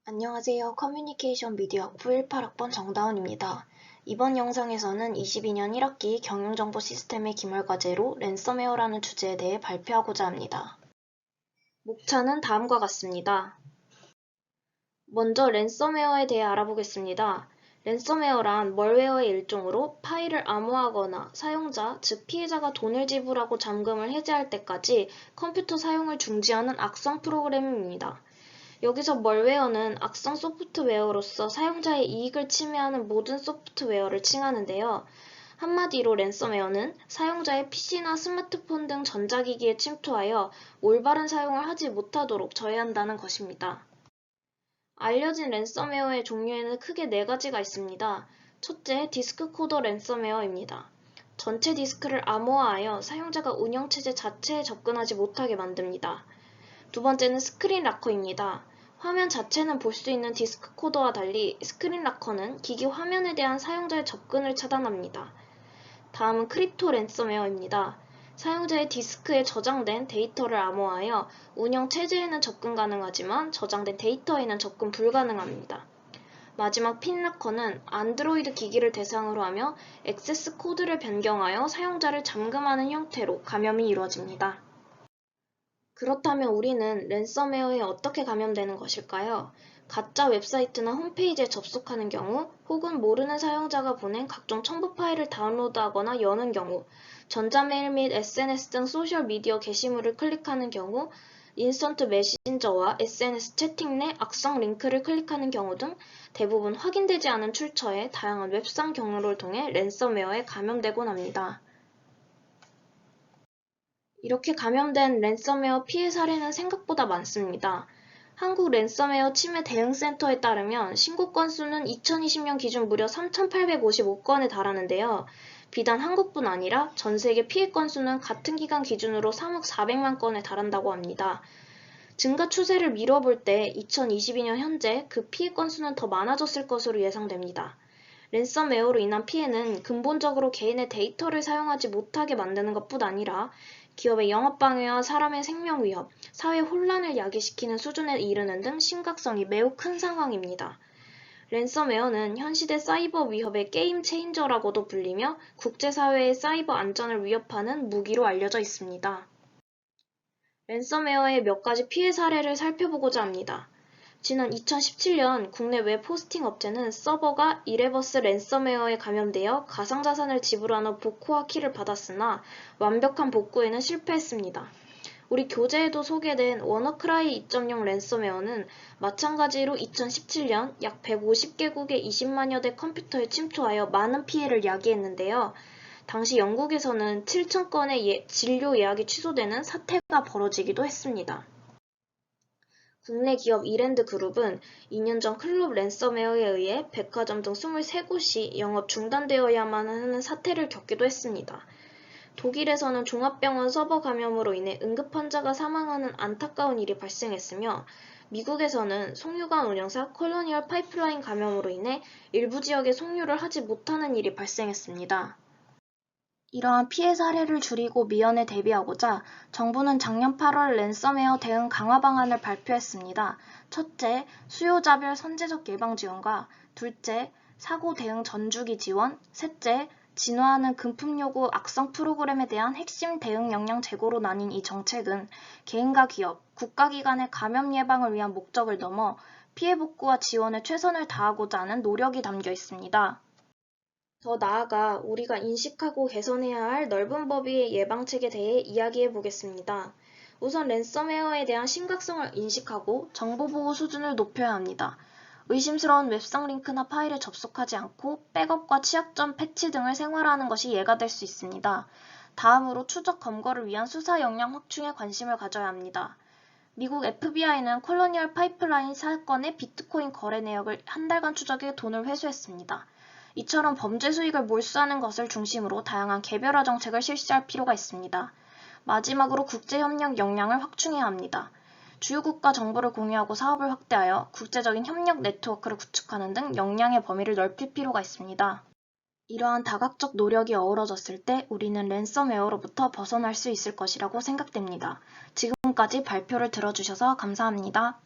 안녕하세요. 커뮤니케이션 미디어학부 18학번 정다운입니다. 이번 영상에서는 22년 1학기 경영정보 시스템의 기말과제로 랜섬웨어라는 주제에 대해 발표하고자 합니다. 목차는 다음과 같습니다. 먼저 랜섬웨어에 대해 알아보겠습니다. 랜섬웨어란 멀웨어의 일종으로 파일을 암호화하거나 사용자, 즉 피해자가 돈을 지불하고 잠금을 해제할 때까지 컴퓨터 사용을 중지하는 악성 프로그램입니다. 여기서 멀웨어는 악성 소프트웨어로서 사용자의 이익을 침해하는 모든 소프트웨어를 칭하는데요. 한마디로 랜섬웨어는 사용자의 PC나 스마트폰 등 전자기기에 침투하여 올바른 사용을 하지 못하도록 저해한다는 것입니다. 알려진 랜섬웨어의 종류에는 크게 4가지가 있습니다. 첫째, 디스크 코더 랜섬웨어입니다. 전체 디스크를 암호화하여 사용자가 운영체제 자체에 접근하지 못하게 만듭니다. 두 번째는 스크린 락커입니다. 화면 자체는 볼 수 있는 디스크 코더와 달리 스크린 락커는 기기 화면에 대한 사용자의 접근을 차단합니다. 다음은 크립토 랜섬웨어입니다. 사용자의 디스크에 저장된 데이터를 암호화하여 운영 체제에는 접근 가능하지만 저장된 데이터에는 접근 불가능합니다. 마지막 핀락커는 안드로이드 기기를 대상으로 하며 액세스 코드를 변경하여 사용자를 잠금하는 형태로 감염이 이루어집니다. 그렇다면 우리는 랜섬웨어에 어떻게 감염되는 것일까요? 가짜 웹사이트나 홈페이지에 접속하는 경우, 혹은 모르는 사용자가 보낸 각종 첨부 파일을 다운로드하거나 여는 경우, 전자메일 및 SNS 등 소셜미디어 게시물을 클릭하는 경우, 인스턴트 메신저와 SNS 채팅 내 악성 링크를 클릭하는 경우 등 대부분 확인되지 않은 출처의 다양한 웹상 경로를 통해 랜섬웨어에 감염되곤 합니다. 이렇게 감염된 랜섬웨어 피해 사례는 생각보다 많습니다. 한국 랜섬웨어 침해 대응센터에 따르면 신고 건수는 2020년 기준 무려 3,855건에 달하는데요. 비단 한국뿐 아니라 전 세계 피해 건수는 같은 기간 기준으로 3억 400만 건에 달한다고 합니다. 증가 추세를 미뤄볼 때 2022년 현재 그 피해 건수는 더 많아졌을 것으로 예상됩니다. 랜섬웨어로 인한 피해는 근본적으로 개인의 데이터를 사용하지 못하게 만드는 것뿐 아니라 기업의 영업방해와 사람의 생명 위협, 사회 혼란을 야기시키는 수준에 이르는 등 심각성이 매우 큰 상황입니다. 랜섬웨어는 현시대 사이버 위협의 게임 체인저라고도 불리며 국제사회의 사이버 안전을 위협하는 무기로 알려져 있습니다. 랜섬웨어의 몇 가지 피해 사례를 살펴보고자 합니다. 지난 2017년 국내 웹 호스팅 업체는 서버가 이레버스 랜섬웨어에 감염되어 가상자산을 지불하는 복구와 키를 받았으나 완벽한 복구에는 실패했습니다. 우리 교재에도 소개된 워너크라이 2.0 랜섬웨어는 마찬가지로 2017년 약 150개국의 20만여 대 컴퓨터에 침투하여 많은 피해를 야기했는데요. 당시 영국에서는 7,000건의 진료 예약이 취소되는 사태가 벌어지기도 했습니다. 국내 기업 이랜드그룹은 2년 전 클럽 랜섬웨어에 의해 백화점 등 23곳이 영업 중단되어야만 하는 사태를 겪기도 했습니다. 독일에서는 종합병원 서버 감염으로 인해 응급환자가 사망하는 안타까운 일이 발생했으며 미국에서는 송유관 운영사 콜로니얼 파이프라인 감염으로 인해 일부 지역에 송유를 하지 못하는 일이 발생했습니다. 이러한 피해 사례를 줄이고 미연에 대비하고자 정부는 작년 8월 랜섬웨어 대응 강화 방안을 발표했습니다. 첫째, 수요자별 선제적 예방 지원과 둘째, 사고 대응 전주기 지원, 셋째, 진화하는 금품 요구 악성 프로그램에 대한 핵심 대응 역량 제고로 나뉜 이 정책은 개인과 기업, 국가기관의 감염 예방을 위한 목적을 넘어 피해 복구와 지원에 최선을 다하고자 하는 노력이 담겨 있습니다. 더 나아가 우리가 인식하고 개선해야 할 넓은 범위의 예방책에 대해 이야기해 보겠습니다. 우선 랜섬웨어에 대한 심각성을 인식하고 정보보호 수준을 높여야 합니다. 의심스러운 웹상 링크나 파일에 접속하지 않고 백업과 취약점 패치 등을 생활화하는 것이 예가 될 수 있습니다. 다음으로 추적 검거를 위한 수사 역량 확충에 관심을 가져야 합니다. 미국 FBI는 콜로니얼 파이프라인 사건의 비트코인 거래 내역을 한 달간 추적해 돈을 회수했습니다. 이처럼 범죄 수익을 몰수하는 것을 중심으로 다양한 개별화 정책을 실시할 필요가 있습니다. 마지막으로 국제협력 역량을 확충해야 합니다. 주요국가 정보를 공유하고 사업을 확대하여 국제적인 협력 네트워크를 구축하는 등 역량의 범위를 넓힐 필요가 있습니다. 이러한 다각적 노력이 어우러졌을 때 우리는 랜섬웨어로부터 벗어날 수 있을 것이라고 생각됩니다. 지금까지 발표를 들어주셔서 감사합니다.